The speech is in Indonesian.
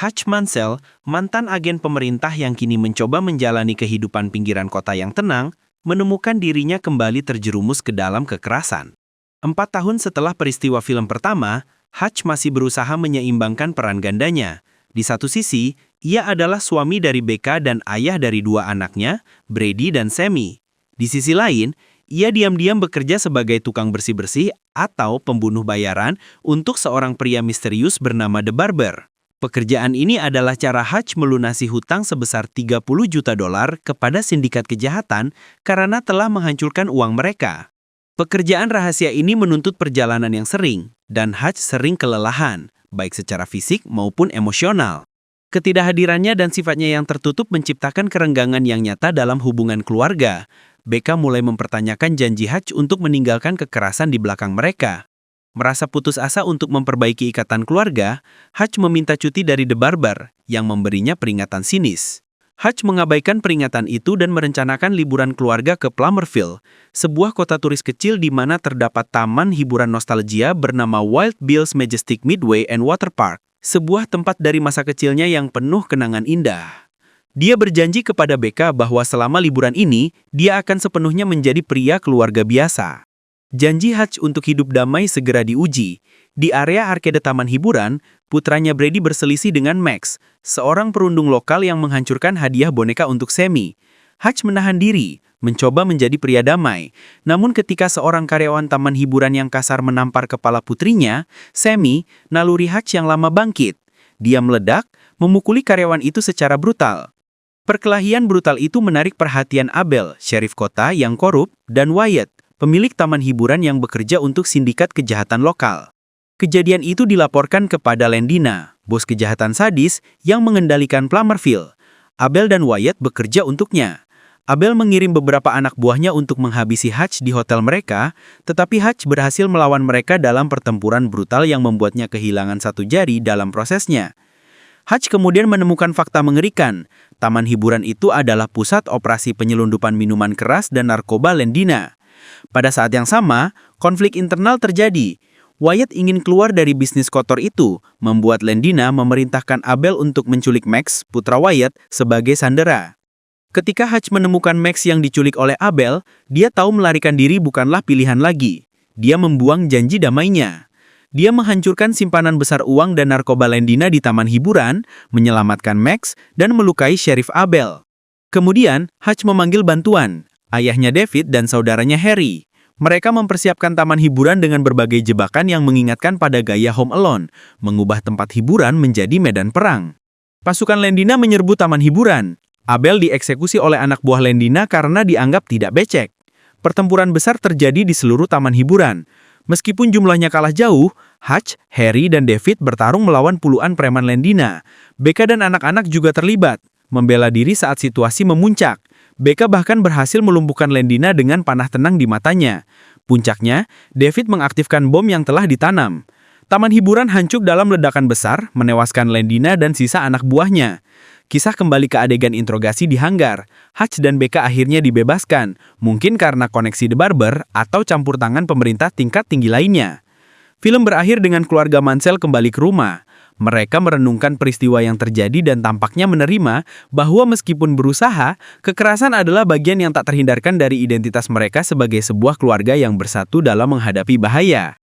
Hutch Mansell, mantan agen pemerintah yang kini mencoba menjalani kehidupan pinggiran kota yang tenang, menemukan dirinya kembali terjerumus ke dalam kekerasan. 4 tahun setelah peristiwa film pertama, Hutch masih berusaha menyeimbangkan peran gandanya. Di satu sisi, ia adalah suami dari Becca dan ayah dari 2 anaknya, Brady dan Sammy. Di sisi lain, ia diam-diam bekerja sebagai tukang bersih-bersih atau pembunuh bayaran untuk seorang pria misterius bernama The Barber. Pekerjaan ini adalah cara Hutch melunasi hutang sebesar $30 juta kepada sindikat kejahatan karena telah menghancurkan uang mereka. Pekerjaan rahasia ini menuntut perjalanan yang sering, dan Hutch sering kelelahan, baik secara fisik maupun emosional. Ketidakhadirannya dan sifatnya yang tertutup menciptakan kerenggangan yang nyata dalam hubungan keluarga. Becca mulai mempertanyakan janji Hutch untuk meninggalkan kekerasan di belakang mereka. Merasa putus asa untuk memperbaiki ikatan keluarga, Hutch meminta cuti dari The Barber, yang memberinya peringatan sinis. Hutch mengabaikan peringatan itu dan merencanakan liburan keluarga ke Plummerville, sebuah kota turis kecil di mana terdapat taman hiburan nostalgia bernama Wild Bill's Majestic Midway and Water Park, sebuah tempat dari masa kecilnya yang penuh kenangan indah. Dia berjanji kepada Becca bahwa selama liburan ini, dia akan sepenuhnya menjadi pria keluarga biasa. Janji Hutch untuk hidup damai segera diuji. Di area arkade taman hiburan, putranya Brady berselisih dengan Max, seorang perundung lokal yang menghancurkan hadiah boneka untuk Sammy. Hutch menahan diri, mencoba menjadi pria damai. Namun ketika seorang karyawan taman hiburan yang kasar menampar kepala putrinya, Sammy, naluri Hutch yang lama bangkit. Dia meledak, memukuli karyawan itu secara brutal. Perkelahian brutal itu menarik perhatian Abel, sheriff kota yang korup, dan Wyatt, pemilik taman hiburan yang bekerja untuk sindikat kejahatan lokal. Kejadian itu dilaporkan kepada Lendina, bos kejahatan sadis yang mengendalikan Plummerville. Abel dan Wyatt bekerja untuknya. Abel mengirim beberapa anak buahnya untuk menghabisi Hutch di hotel mereka, tetapi Hutch berhasil melawan mereka dalam pertempuran brutal yang membuatnya kehilangan 1 jari dalam prosesnya. Hutch kemudian menemukan fakta mengerikan. Taman hiburan itu adalah pusat operasi penyelundupan minuman keras dan narkoba Lendina. Pada saat yang sama, konflik internal terjadi. Wyatt ingin keluar dari bisnis kotor itu, membuat Lendina memerintahkan Abel untuk menculik Max, putra Wyatt, sebagai sandera. Ketika Hutch menemukan Max yang diculik oleh Abel, dia tahu melarikan diri bukanlah pilihan lagi. Dia membuang janji damainya. Dia menghancurkan simpanan besar uang dan narkoba Lendina di taman hiburan, menyelamatkan Max, dan melukai Sheriff Abel. Kemudian, Hutch memanggil bantuan. Ayahnya David dan saudaranya Harry. Mereka mempersiapkan taman hiburan dengan berbagai jebakan yang mengingatkan pada gaya Home Alone, mengubah tempat hiburan menjadi medan perang. Pasukan Lendina menyerbu taman hiburan. Abel dieksekusi oleh anak buah Lendina karena dianggap tidak becek. Pertempuran besar terjadi di seluruh taman hiburan. Meskipun jumlahnya kalah jauh, Hutch, Harry, dan David bertarung melawan puluhan preman Lendina. Becca dan anak-anak juga terlibat, membela diri saat situasi memuncak. Becca bahkan berhasil melumpuhkan Lendina dengan panah tenang di matanya. Puncaknya, David mengaktifkan bom yang telah ditanam. Taman hiburan hancur dalam ledakan besar, menewaskan Lendina dan sisa anak buahnya. Kisah kembali ke adegan interogasi di hanggar. Hutch dan Becca akhirnya dibebaskan, mungkin karena koneksi The Barber atau campur tangan pemerintah tingkat tinggi lainnya. Film berakhir dengan keluarga Mansell kembali ke rumah. Mereka merenungkan peristiwa yang terjadi dan tampaknya menerima bahwa meskipun berusaha, kekerasan adalah bagian yang tak terhindarkan dari identitas mereka sebagai sebuah keluarga yang bersatu dalam menghadapi bahaya.